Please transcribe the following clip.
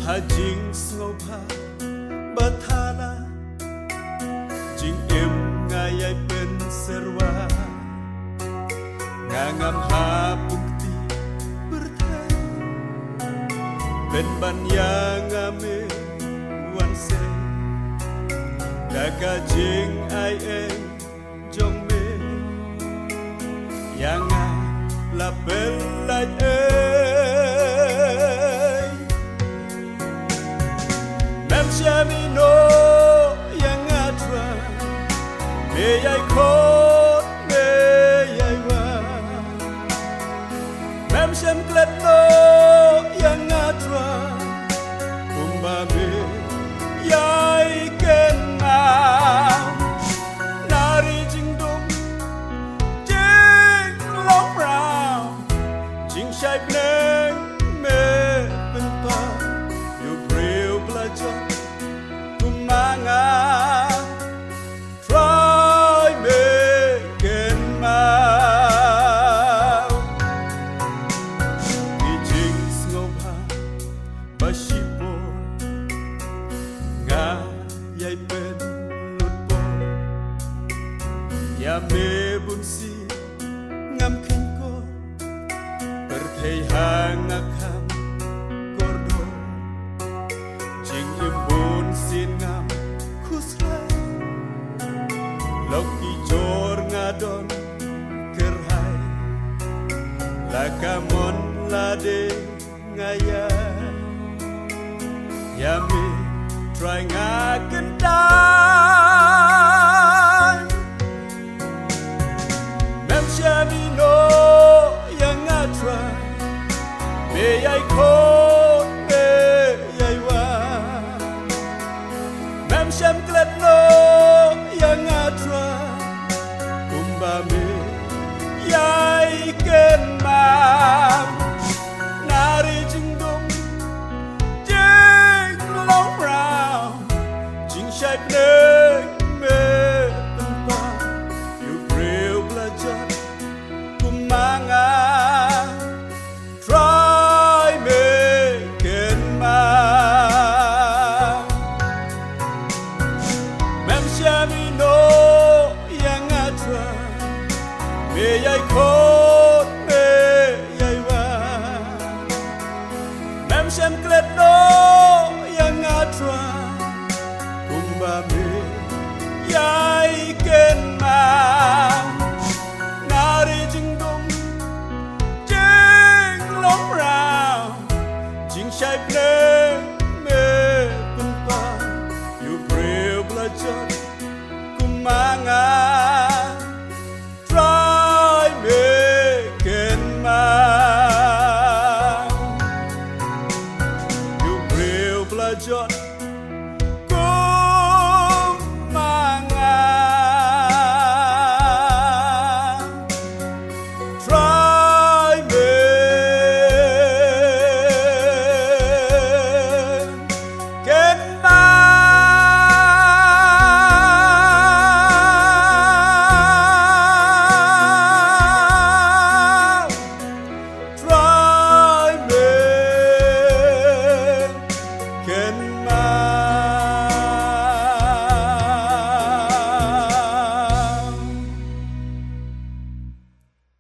Hajing sngopa bathala jing im ngayay pen serwa ngangam hapukti bertai ben banyang ame wanse daga jing ai en jong me yang la bella Jamino yang atra meyai kot meyai wa mem shem kletno yang atra kumbame yai kenma nari jingdum jing long brown jing shai bneng me penpa you breu belajar Try making mau Ijing sngopa bashipo Nga yay pen lutpo Ya me bunsi ngam kenko Perthei hangakam kordo Jing imbun sin ngam kusrai Loki jor ngadon kerhai Lakamon lade ngayai Yami try ngakendan Mem shamino yang ngatra Meyai kot meyai wa Mem sham kletno yang atra kumbame yai kenmam nari jingdum jing long brown jing shai bneng me tempa you breu belajar kumanga try me kenmam mem shamino yang atra meyai kot meyai wa mem shem kletno yang atra kumbame yai kenmam nari jingdum jing long brown jing shai bneng me penpa you breu belajar kumanga try making mau you breu belajar